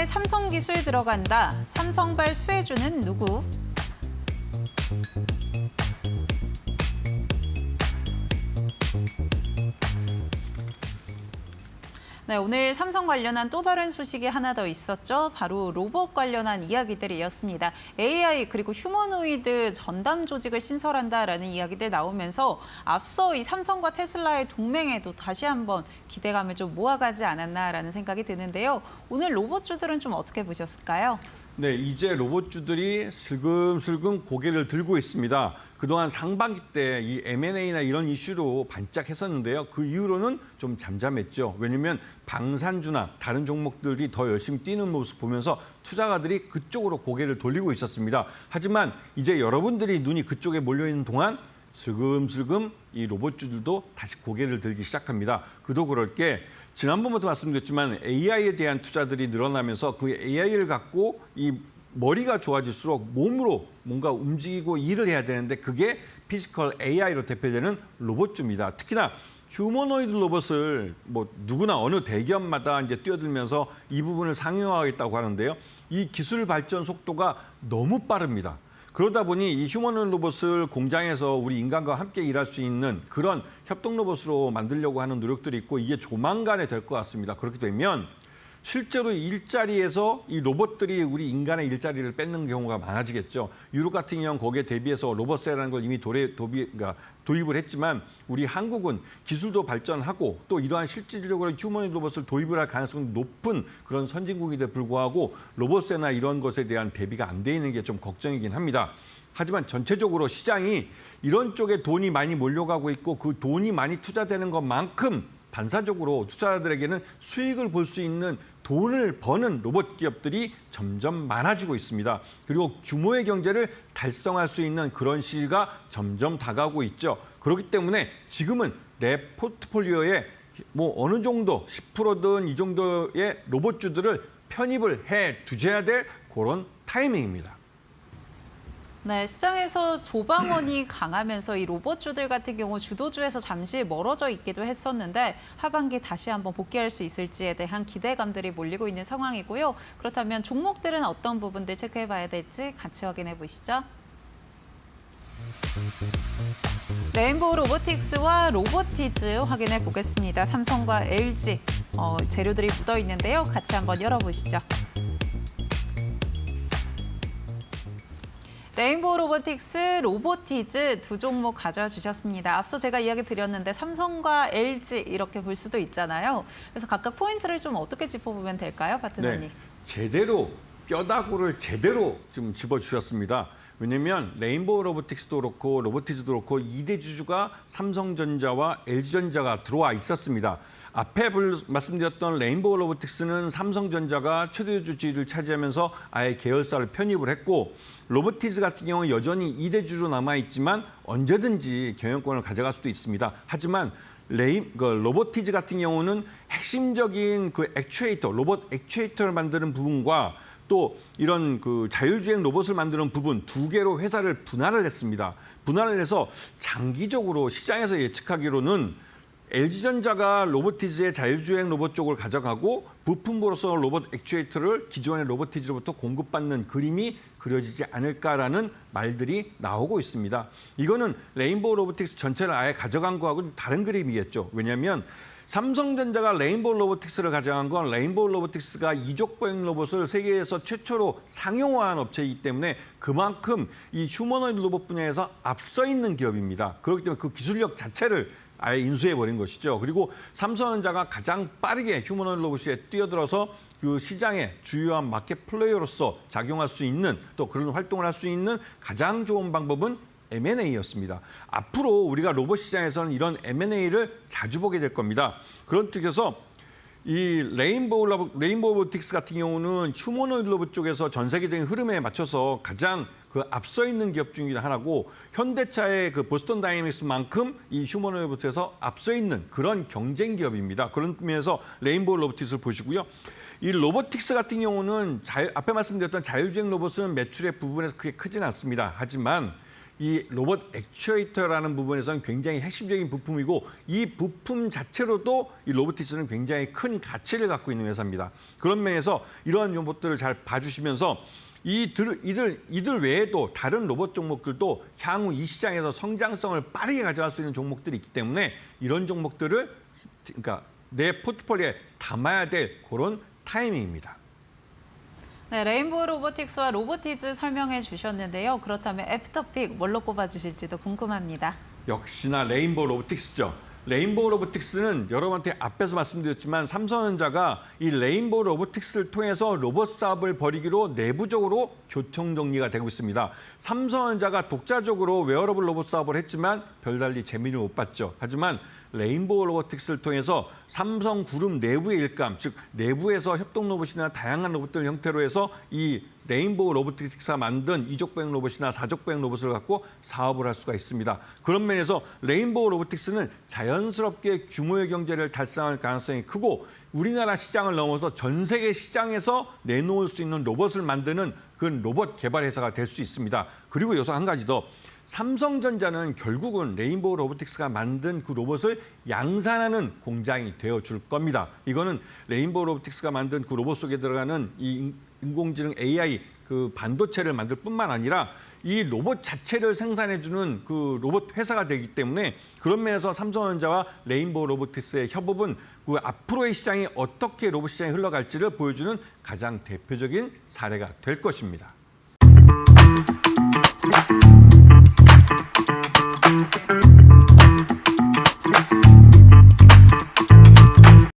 삼성 기술 들어간다. 삼성발 수혜주는 누구? 네, 오늘 삼성 관련한 또 다른 소식이 하나 더 있었죠. 바로 로봇 관련한 이야기들이었습니다. AI 그리고 휴머노이드 전담 조직을 신설한다라는 이야기들 나오면서 앞서 이 삼성과 테슬라의 동맹에도 다시 한번 기대감을 좀 모아가지 않았나라는 생각이 드는데요. 오늘 로봇주들은 좀 어떻게 보셨을까요? 네, 이제 로봇주들이 슬금슬금 고개를 들고 있습니다. 그동안 상반기 때 이 M&A나 이런 이슈로 반짝했었는데요. 그 이후로는 좀 잠잠했죠. 왜냐하면 방산주나 다른 종목들이 더 열심히 뛰는 모습 보면서 투자가들이 그쪽으로 고개를 돌리고 있었습니다. 하지만 이제 여러분들이 눈이 그쪽에 몰려있는 동안 슬금슬금 이 로봇주들도 다시 고개를 들기 시작합니다. 그도 그럴 게 지난번부터 말씀드렸지만 AI에 대한 투자들이 늘어나면서 그 AI를 갖고 이 머리가 좋아질수록 몸으로 뭔가 움직이고 일을 해야 되는데 그게 피지컬 AI로 대표되는 로봇주입니다. 특히나 휴머노이드 로봇을 뭐 누구나 어느 대기업마다 이제 뛰어들면서 이 부분을 상용화하겠다고 하는데요. 이 기술 발전 속도가 너무 빠릅니다. 그러다 보니 이 휴머노이드 로봇을 공장에서 우리 인간과 함께 일할 수 있는 그런 협동 로봇으로 만들려고 하는 노력들이 있고 이게 조만간에 될 것 같습니다. 그렇게 되면 실제로 일자리에서 이 로봇들이 우리 인간의 일자리를 뺏는 경우가 많아지겠죠. 유럽 같은 경우는 거기에 대비해서 로봇세라는 걸 이미 도입을 했지만 우리 한국은 기술도 발전하고 또 이러한 실질적으로 휴머노이드 로봇을 도입을 할 가능성이 높은 그런 선진국인데 불구하고 로봇세나 이런 것에 대한 대비가 안 돼 있는 게 좀 걱정이긴 합니다. 하지만 전체적으로 시장이 이런 쪽에 돈이 많이 몰려가고 있고 그 돈이 많이 투자되는 것만큼 반사적으로 투자자들에게는 수익을 볼 수 있는 돈을 버는 로봇 기업들이 점점 많아지고 있습니다. 그리고 규모의 경제를 달성할 수 있는 그런 시기가 점점 다가오고 있죠. 그렇기 때문에 지금은 내 포트폴리오에 뭐 어느 정도 10%든 이 정도의 로봇주들을 편입을 해 두셔야 될 그런 타이밍입니다. 네, 시장에서 조방원이 강하면서 이 로봇주들 같은 경우 주도주에서 잠시 멀어져 있기도 했었는데 하반기 다시 한번 복귀할 수 있을지에 대한 기대감들이 몰리고 있는 상황이고요. 그렇다면 종목들은 어떤 부분들 체크해봐야 될지 같이 확인해 보시죠. 레인보우 로보틱스와 로보티즈 확인해 보겠습니다. 삼성과 LG 재료들이 묻어 있는데요. 같이 한번 열어보시죠. 레인보우 로보틱스, 로보티즈 두 종목 가져와 주셨습니다. 앞서 제가 이야기 드렸는데 삼성과 LG 이렇게 볼 수도 있잖아요. 그래서 각각 포인트를 좀 어떻게 짚어보면 될까요, 파트너님? 네, 제대로 뼈다구를 제대로 좀 집어주셨습니다. 왜냐하면 레인보우 로보틱스도 그렇고 로보티즈도 그렇고 2대 주주가 삼성전자와 LG전자가 들어와 있었습니다. 앞에 말씀드렸던 레인보우 로보틱스는 삼성전자가 최대 주주를 차지하면서 아예 계열사를 편입을 했고 로보티즈 같은 경우는 여전히 2대 주주로 남아있지만 언제든지 경영권을 가져갈 수도 있습니다. 하지만 로보티즈 같은 경우는 핵심적인 그 액추에이터, 로봇 액추에이터를 만드는 부분과 또 이런 그 자율주행 로봇을 만드는 부분 두 개로 회사를 분할을 했습니다. 분할을 해서 장기적으로 시장에서 예측하기로는 LG전자가 로보티즈의 자율주행 로봇 쪽을 가져가고 부품으로서 로봇 액추에이터를 기존의 로보티즈로부터 공급받는 그림이 그려지지 않을까라는 말들이 나오고 있습니다. 이거는 레인보우 로보틱스 전체를 아예 가져간 거하고는 다른 그림이겠죠. 왜냐하면 삼성전자가 레인보우 로보틱스를 가져간 건 레인보우 로보틱스가 이족보행 로봇을 세계에서 최초로 상용화한 업체이기 때문에 그만큼 이 휴머노이드 로봇 분야에서 앞서 있는 기업입니다. 그렇기 때문에 그 기술력 자체를 아예 인수해버린 것이죠. 그리고 삼성전자가 가장 빠르게 휴머노이드 로봇에 뛰어들어서 그 시장의 주요한 마켓 플레이어로서 작용할 수 있는 또 그런 활동을 할 수 있는 가장 좋은 방법은 M&A였습니다. 앞으로 우리가 로봇 시장에서는 이런 M&A를 자주 보게 될 겁니다. 그런 뜻에서 이 레인보우 로보틱스 같은 경우는 휴머노이드 로봇 쪽에서 전 세계적인 흐름에 맞춰서 가장 그 앞서 있는 기업 중에 하나고 현대차의 그 보스턴 다이내믹스만큼 이 휴머노이드 로봇에서 앞서 있는 그런 경쟁 기업입니다. 그런 의미에서 레인보우 로보틱스를 보시고요. 이 로보틱스 같은 경우는 앞에 말씀드렸던 자율주행 로봇은 매출의 부분에서 크게 크진 않습니다. 하지만 이 로봇 액추에이터라는 부분에서는 굉장히 핵심적인 부품이고 이 부품 자체로도 이 로보틱스는 굉장히 큰 가치를 갖고 있는 회사입니다. 그런 면에서 이러한 로봇들을 잘 봐주시면서 이들 외에도 다른 로봇 종목들도 향후 이 시장에서 성장성을 빠르게 가져갈 수 있는 종목들이 있기 때문에 이런 종목들을 그러니까 내 포트폴리오에 담아야 될 그런 타이밍입니다. 네, 레인보우 로보틱스와 로보티즈 설명해 주셨는데요. 그렇다면 애프터픽 뭘로 꼽아주실지도 궁금합니다. 역시나 레인보우 로보틱스죠. 레인보우 로보틱스는 여러분한테 앞에서 말씀드렸지만 삼성전자가 이 레인보우 로보틱스를 통해서 로봇 사업을 벌이기로 내부적으로 교통정리가 되고 있습니다. 삼성전자가 독자적으로 웨어러블 로봇 사업을 했지만 별달리 재미를 못 봤죠. 하지만 레인보우 로보틱스를 통해서 삼성그룹 내부의 일감, 즉 내부에서 협동 로봇이나 다양한 로봇들 형태로 해서 이 레인보우 로보틱스가 만든 이족보행 로봇이나 사족보행 로봇을 갖고 사업을 할 수가 있습니다. 그런 면에서 레인보우 로보틱스는 자연스럽게 규모의 경제를 달성할 가능성이 크고 우리나라 시장을 넘어서 전 세계 시장에서 내놓을 수 있는 로봇을 만드는 그런 로봇 개발 회사가 될 수 있습니다. 그리고 여기서 한 가지 더. 삼성전자는 결국은 레인보우 로보틱스가 만든 그 로봇을 양산하는 공장이 되어줄 겁니다. 이거는 레인보우 로보틱스가 만든 그 로봇 속에 들어가는 이 인공지능 AI 그 반도체를 만들 뿐만 아니라 이 로봇 자체를 생산해주는 그 로봇 회사가 되기 때문에 그런 면에서 삼성전자와 레인보우 로보틱스의 협업은 그 앞으로의 시장이 어떻게 로봇 시장이 흘러갈지를 보여주는 가장 대표적인 사례가 될 것입니다.